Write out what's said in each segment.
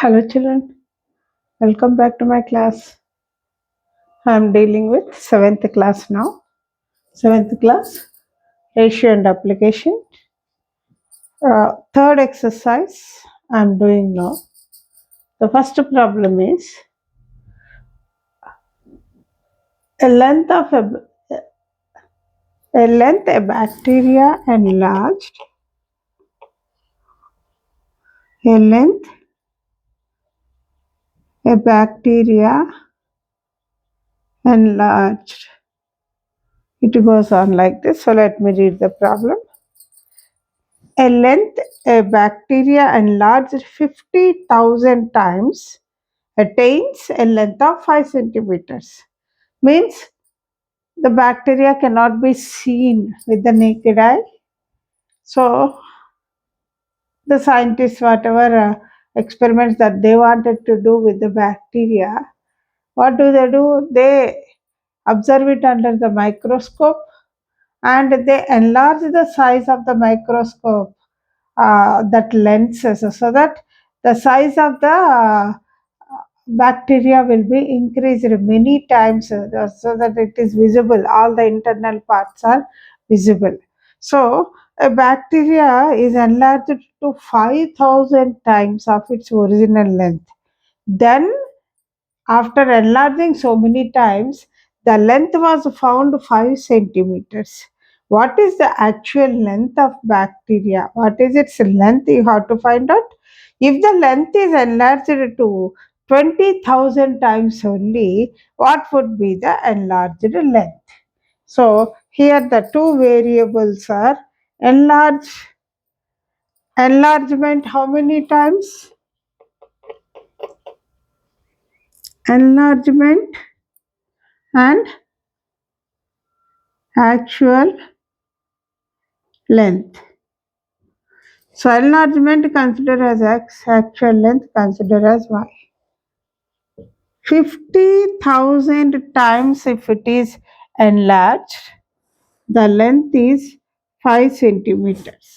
Hello children, welcome back to my class. I am dealing with 7th class now. 7th class, ratio and application. Third exercise I am doing now. The first problem is a length of a bacteria enlarged. A length a bacteria enlarged. It goes on like this. So let me read the problem. A length a bacteria enlarged 50,000 times attains a length of 5 centimeters. Means the bacteria cannot be seen with the naked eye. So the scientists, whatever experiments that they wanted to do with the bacteria, what do? They observe it under the microscope and they enlarge the size of the microscope, that lenses, so that the size of the bacteria will be increased many times, so that it is visible, all the internal parts are visible. So a bacteria is enlarged to 5,000 times of its original length. Then after enlarging so many times, the length was found 5 centimeters. What is the actual length of bacteria? What is its length? You have to find out. If the length is enlarged to 20,000 times only, what would be the enlarged length? So here the two variables are enlargement how many times? Enlargement and actual length. So enlargement consider as x, actual length consider as y. 50,000 times if it is enlarged, the length is 5 centimeters.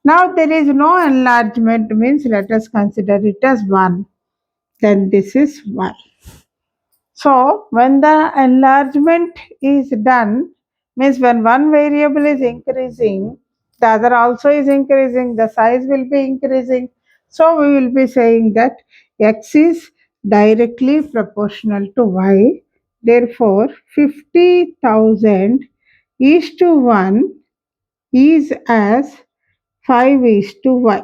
Now there is no enlargement, means let us consider it as 1. Then this is y. So when the enlargement is done, means when one variable is increasing, the other also is increasing, the size will be increasing. So we will be saying that x is directly proportional to y. Therefore, 50,000 is to 1 is as 5 is to y.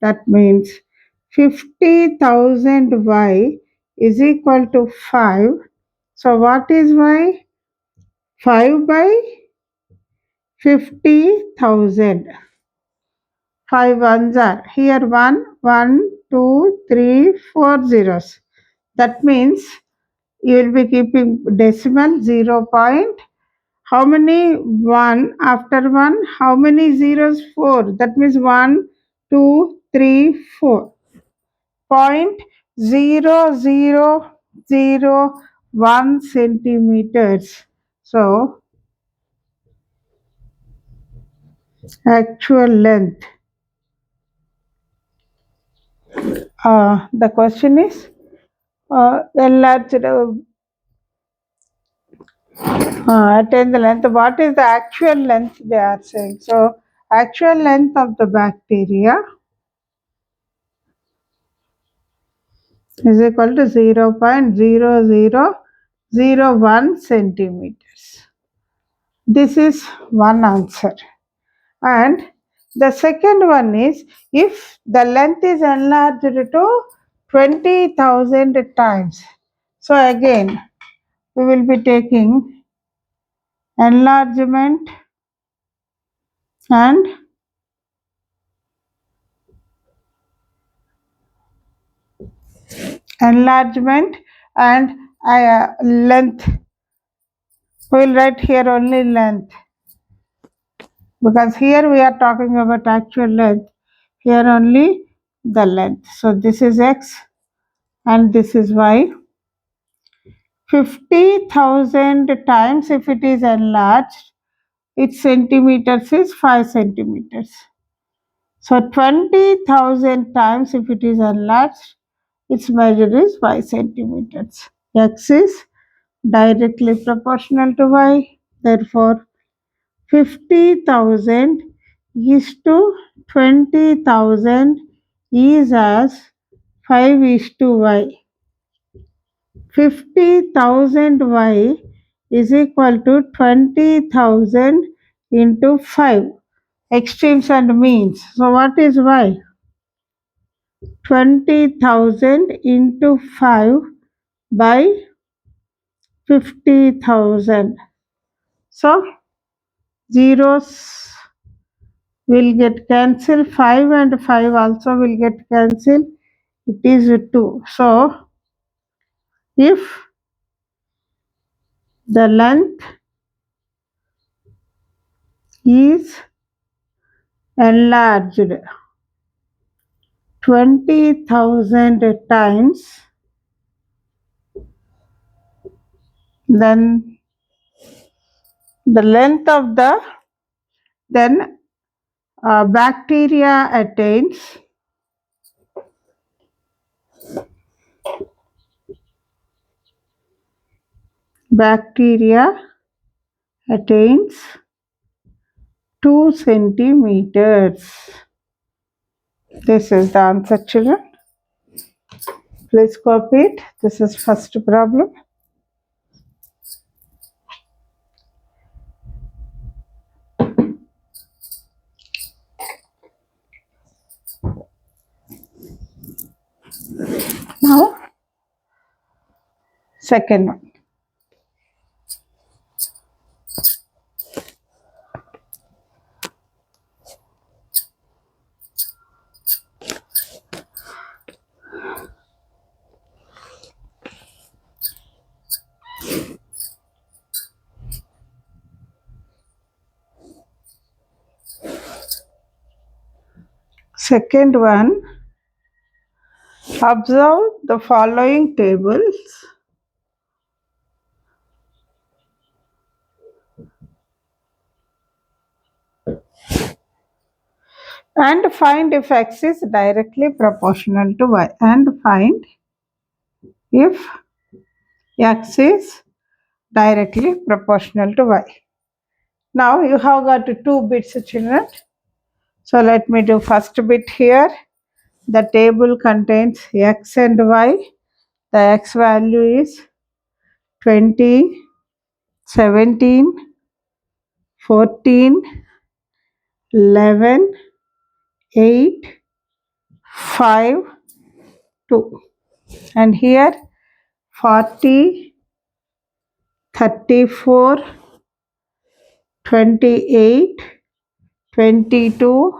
That means 50,000 y is equal to 5. So what is y? 5 by 50,000. 5 ones are here 1, 1, 2, 3, 4 zeros. That means you will be keeping decimal 0 point. How many 1 after 1? How many zeros? 4. That means 1, 2, 3, 4. 0.0001 centimeters. So actual length. The question is enlarged attain the length. What is the actual length they are saying? So actual length of the bacteria is equal to 0.0001 centimeters. This is one answer. And the second one is if the length is enlarged to 20,000 times. So again, we will be taking enlargement and length. We will write here only length, because here we are talking about actual length. Here only the length. So this is x and this is y. 50,000 times if it is enlarged, its centimeters is 5 centimeters. So 20,000 times if it is enlarged, its measure is 5 centimeters. X is directly proportional to Y. Therefore, 50,000 is to 20,000 is as 5 is to Y. 50,000 Y is equal to 20,000 into 5. Extremes and means. So what is Y? 20,000 into 5 by 50,000. So zeros will get cancelled. 5 and 5 also will get cancelled. It is 2. So if the length is enlarged 20,000 times, then the length of the then bacteria attains bacteria attains 2 centimeters. This is the answer, children. Please copy it. This is first problem. Now, second one. Second one, observe the following tables and find if x is directly proportional to y, and find if x is directly proportional to y. Now you have got two bits, children. So let me do first bit here. The table contains x and y. The x value is 20, 17, 14, 11, 8, 5, 2. And here 40, 34, 28, 22,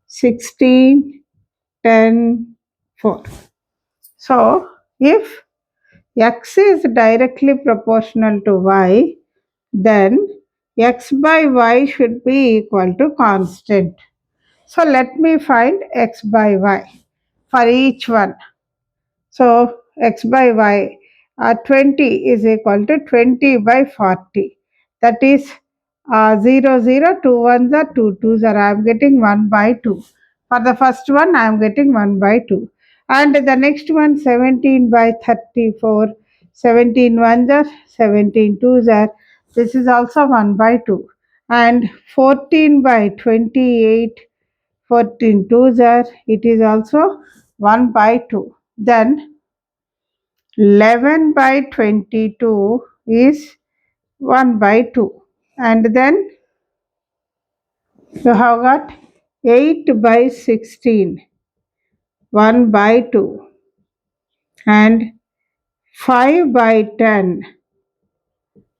16, 10, 4. So if x is directly proportional to y, then x by y should be equal to constant. So let me find x by y for each one. So x by y, 20 is equal to 20 by 40. That is 0, 0, 2 ones are 2 twos are, I am getting 1 by 2. For the first one, I am getting 1 by 2. And the next one, 17 by 34. 17 ones are, 17 twos are. This is also 1 by 2. And 14 by 28. 14 twos are, it is also 1 by 2. Then 11 by 22 is 1 by 2. And then you have got 8 by 16, 1 by 2. And 5 by 10,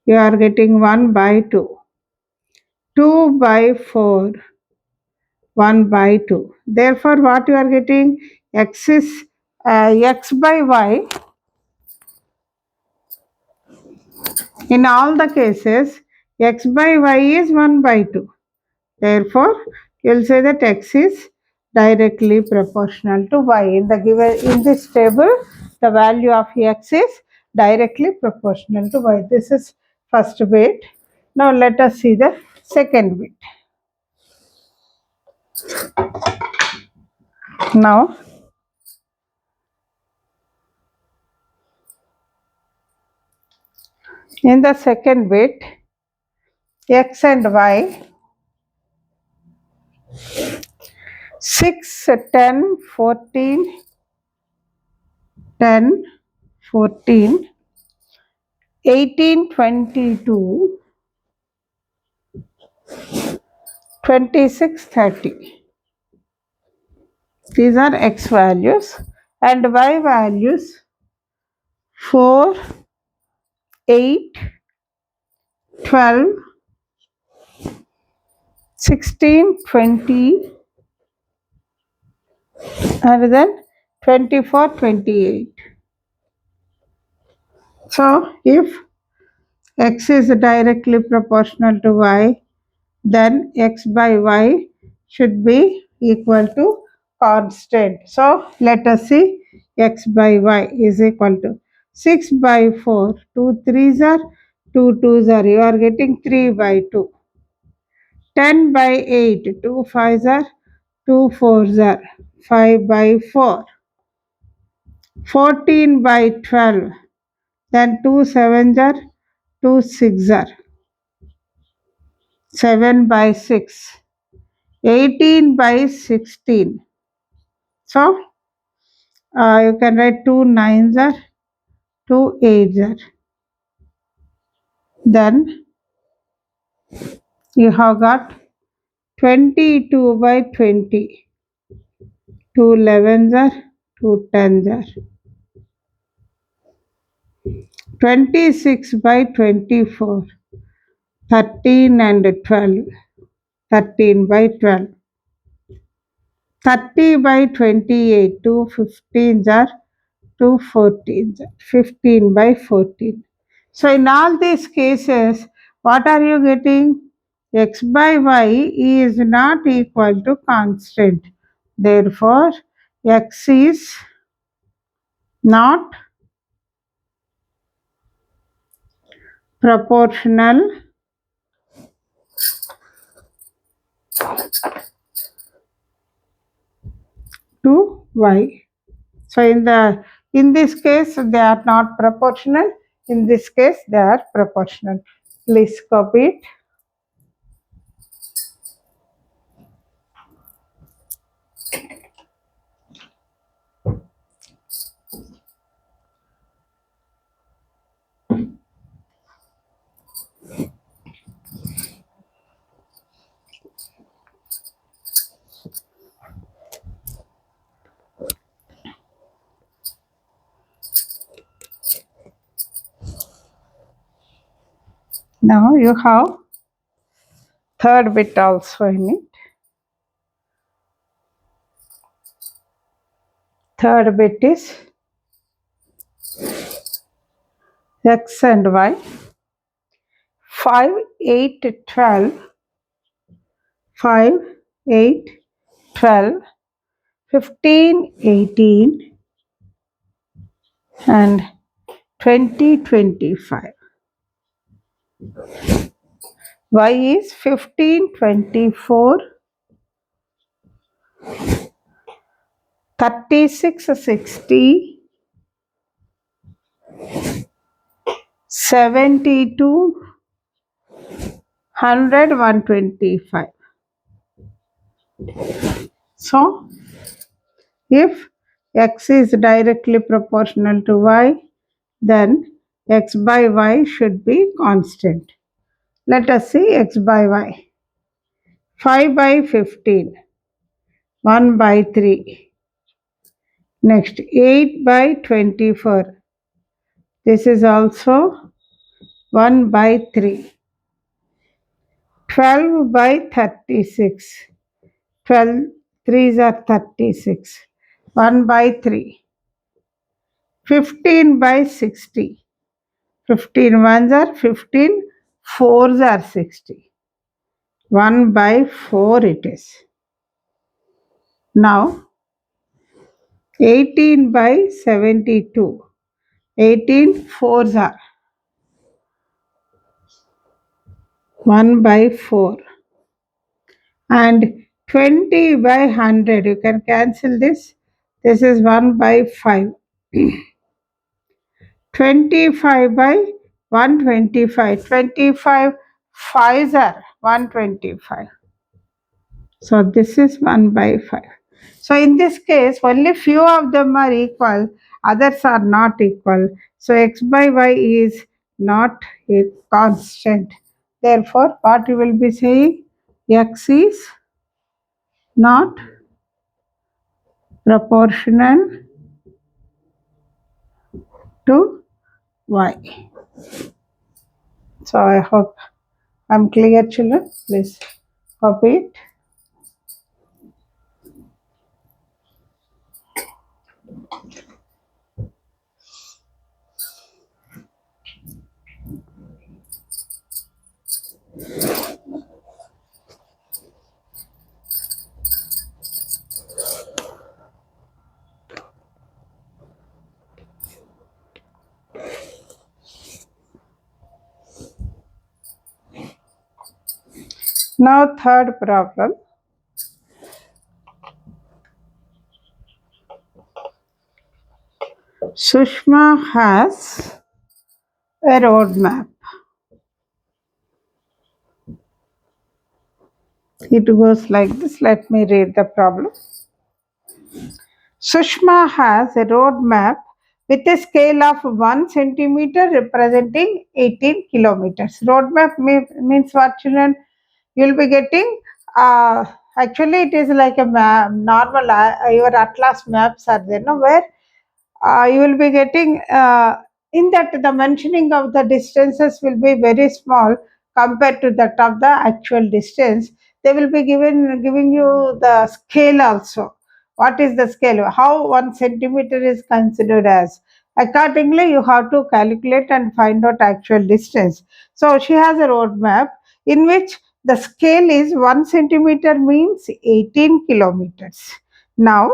you are getting 1 by 2. 2 by 4, 1 by 2. Therefore, what you are getting? X is x by y. In all the cases, x by y is 1 by 2. Therefore, you will say that x is directly proportional to y. In this table, the value of x is directly proportional to y. This is first bit. Now let us see the second bit. Now, in the second bit, x and y, 6, 10, 14, 10, 14, 18, 22, 26, 30. These are x values, and y values 4, 8, 12, 16, 20, and then 24, 28. So if x is directly proportional to y, then x by y should be equal to constant. So let us see, x by y is equal to 6 by 4, 2 3s are 2 2s are, you are getting 3 by 2. 10 by 8, 2 5s are 2 4s are 5 by 4. 14 by 12, then 2 7s are 2 6s are 7 by 6. 18 by 16. So you can write 2 9s are 2 8s are. Then you have got 22 by 20. 2 11s are 2 10s are. 26 by 24. 13 and 12. 13 by 12. 30 by 28. 2 15s are 2 14s are. 15 by 14. So in all these cases, what are you getting? X by y is not equal to constant. Therefore, x is not proportional to y. So in this case they are not proportional. In this case they are proportional. Please copy it. Now you have third bit also in it. Third bit is x and y. 5, 8, 12, 5, 8, 12, 15, 18, and 20, 25. Y is 15, 24, 36, 60, 72, 100, 125. So, if x is directly proportional to y, then x by y should be constant. Let us see x by y. 5 by 15, 1 by 3. Next, 8 by 24. This is also 1 by 3. 12 by 36. 12 threes are 36. 1 by 3. 15 by 60. 15 ones are 15. Fours are 60. 1 by 4 it is. Now 18 by 72. 18 fours are 1 by 4. And 20 by 100. You can cancel this. This is 1 by 5. 25 by 125. 25 5s are 125. So this is 1 by 5. So in this case, only few of them are equal, others are not equal. So x by y is not a constant. Therefore, what you will be saying? X is not proportional to y. So I hope I'm clear, children. Please copy it. Now third problem. Sushma has a road map. It goes like this. Let me read the problem. Sushma has a road map with a scale of 1 centimeter representing 18 kilometers. Road map means what, children? You'll be getting, actually, it is like a map, normal, your atlas maps are there, no? Where you will be getting, in that the mentioning of the distances will be very small compared to that of the actual distance. They will be giving you the scale also. What is the scale? How 1 centimeter is considered as? Accordingly, you have to calculate and find out actual distance. So she has a road map in which the scale is 1 centimeter means 18 kilometers. Now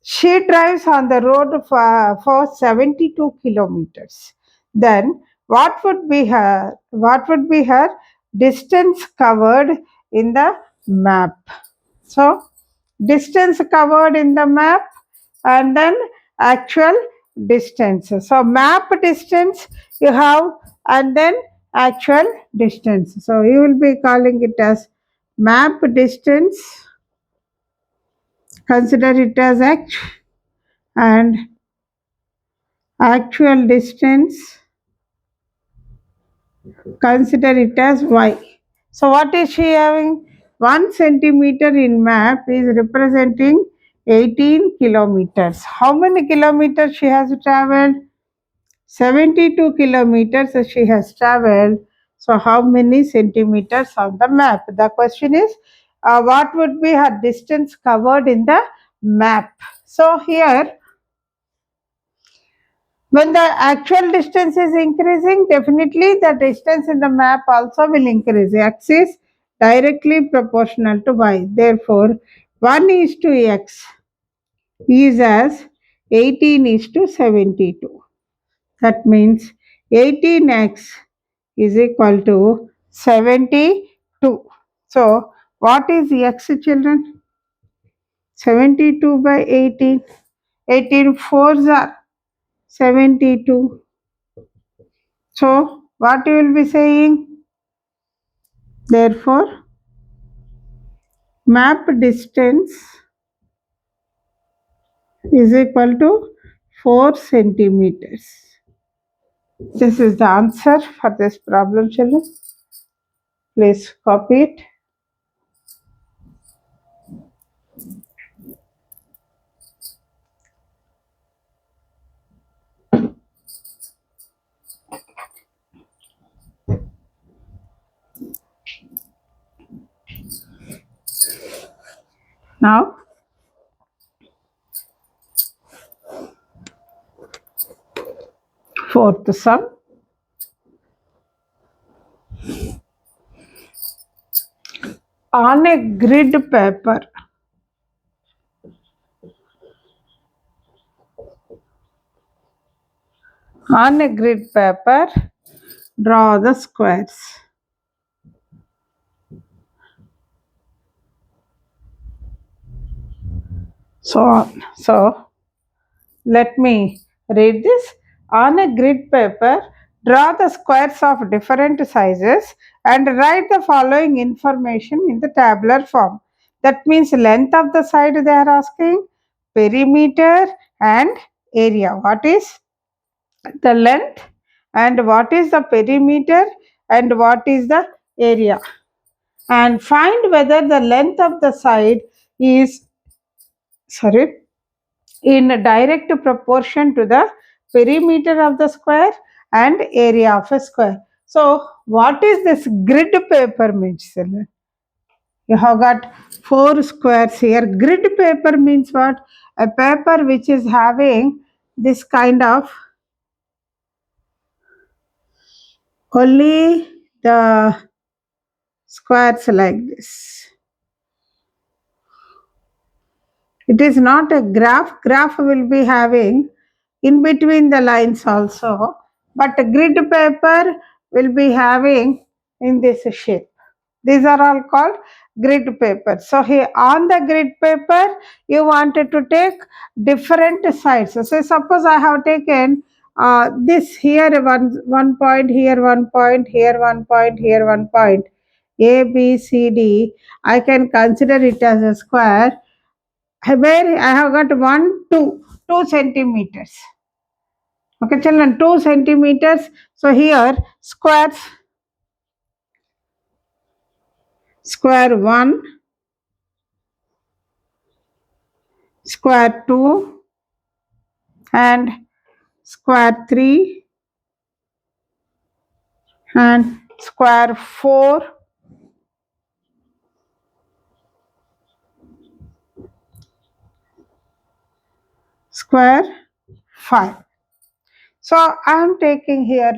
she drives on the road for 72 kilometers. Then what would be her distance covered in the map? So distance covered in the map and then actual distance. So map distance you have and then actual distance. So you will be calling it as map distance. Consider it as x and actual distance, consider it as y. So what is she having? 1 centimeter in map is representing 18 kilometers. How many kilometers she has traveled? 72 kilometers she has traveled. So how many centimeters on the map? The question is, what would be her distance covered in the map? So here, when the actual distance is increasing, definitely the distance in the map also will increase. X is directly proportional to y. Therefore, 1 is to x is as 18 is to 72. That means 18x is equal to 72. So, what is x, children? 72 by 18. 18 fours are 72. So, what you will be saying? Therefore, map distance is equal to 4 centimeters. This is the answer for this problem, children. Please copy it. Now, fourth sum. On a grid paper, draw the squares. so on. So let me read this. On a grid paper, draw the squares of different sizes and write the following information in the tabular form. That means length of the side they are asking, perimeter and area. What is the length and what is the perimeter and what is the area? And find whether the length of the side is, sorry, in direct proportion to the perimeter of the square and area of a square. So, what is this grid paper means? Children? You have got four squares here. Grid paper means what? A paper which is having this kind of only the squares like this. It is not a graph. Graph will be having in between the lines also, but a grid paper will be having in this shape. These are all called grid paper. So here on the grid paper, you wanted to take different sides. So suppose I have taken this here one point, here one point, here one point, here one point, A, B, C, D. I can consider it as a square where I have got 2 centimeters. Okay, children, 2 centimeters. So here square 1, square 2, and square 3, and square 4, square 5. So I am taking here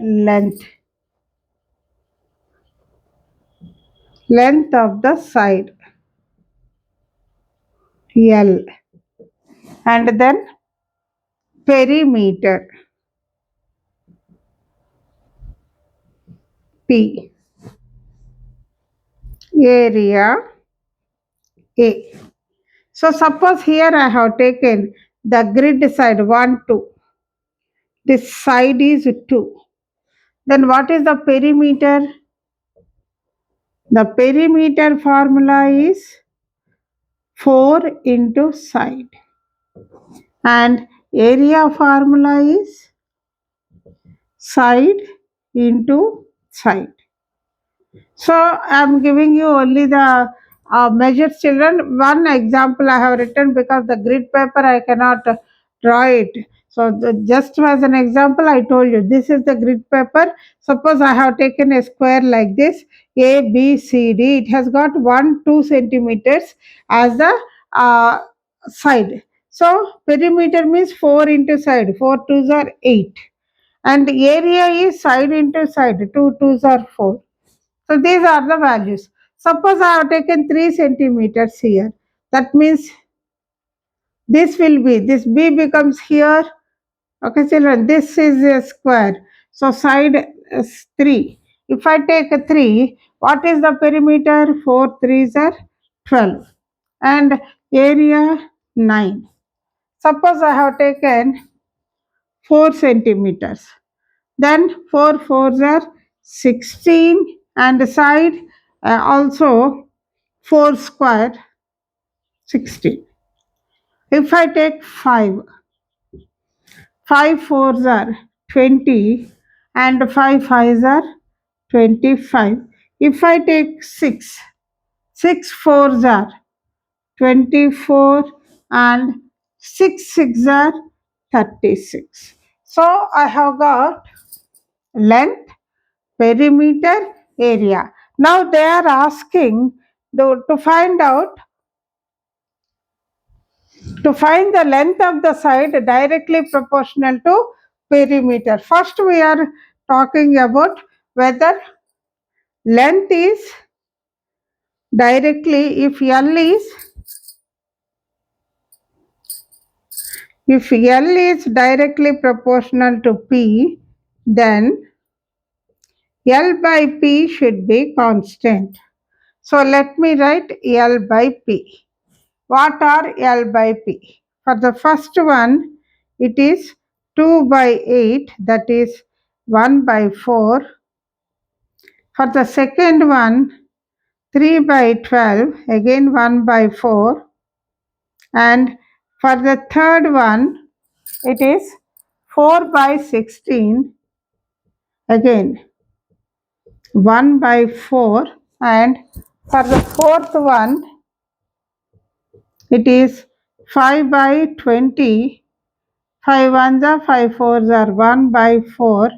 length of the side L, and then perimeter P, area A. So suppose here I have taken the grid side 1, 2. This side is 2. Then what is the perimeter? The perimeter formula is 4 into side. And area formula is side into side. So I am giving you only the measures, children. One example I have written because the grid paper I cannot draw it. So just as an example, I told you this is the grid paper. Suppose I have taken a square like this, A, B, C, D. It has got 2 centimeters as the uh, side. So perimeter means 4 into side. 4 twos are 8. And area is side into side. 2 twos are 4. So these are the values. Suppose I have taken 3 centimeters here. That means this B becomes here. Okay, children, this is a square. So side is 3. If I take a 3, what is the perimeter? 4 threes are 12. And area 9. Suppose I have taken 4 centimeters. Then 4 fours are 16, and the side also 4 square 16. If I take 5 fours are 20, and 5 fives are 25. If I take 6 fours are 24, and 6 six are 36. So I have got length, perimeter, area. Now they are asking to find out to find the length of the side directly proportional to perimeter. First we are talking about whether length is directly, if L is directly proportional to P, then L by P should be constant. So let me write L by P. what are L by P? For the first one, it is 2 by 8, that is 1 by 4. For the second one, 3 by 12, again 1 by 4. And for the third one, it is 4 by 16, again 1 by 4. And for the fourth one, it is 5 by 20, 5 ones are 5 fours are 1 by 4.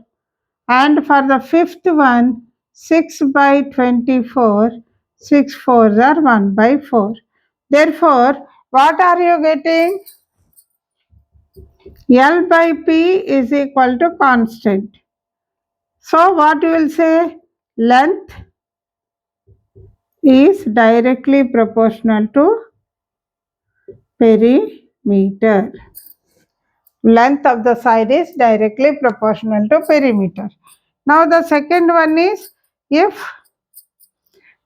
And for the fifth one, 6 by 24, 6 fours are 1 by 4. Therefore, what are you getting? L by P is equal to constant. So what you will say? Length is directly proportional to perimeter. Length of the side is directly proportional to perimeter. Now the second one is, if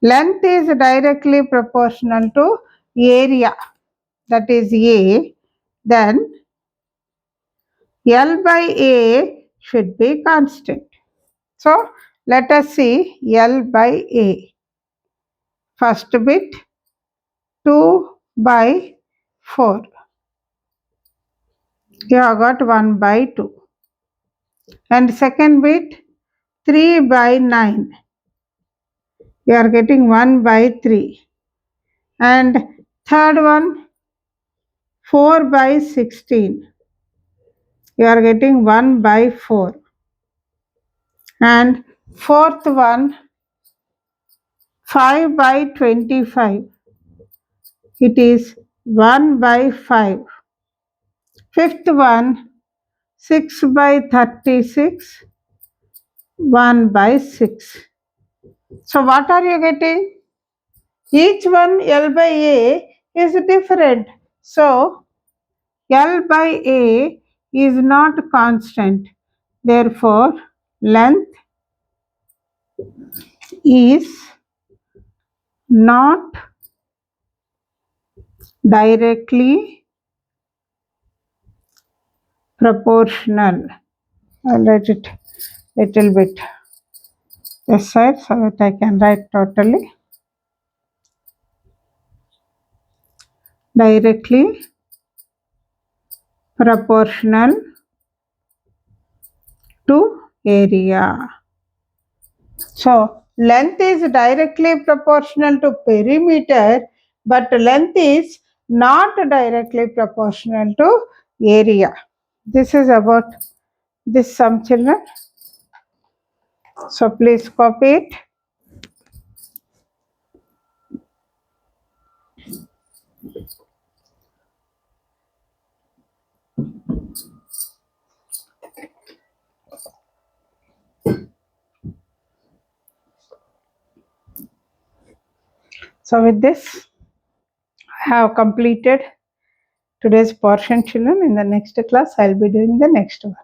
length is directly proportional to area, that is A, then L by A should be constant. So let us see L by A. First bit 2 by 4. You have got 1 by 2. And second bit 3 by 9. You are getting 1 by 3. And third one 4 by 16. You are getting 1 by 4. And fourth one 5 by 25. It is 1 by 5. Fifth one 6 by 36. 1 by 6. So what are you getting? Each one L by A is different. So L by A is not constant. Therefore, length is not directly proportional. I'll write it little bit this side so that I can write totally. Directly proportional to area. So length is directly proportional to perimeter, but length is not directly proportional to area. This is about this sum, children. So please copy it. So with this, I have completed today's portion, children. In the next class, I will be doing the next one.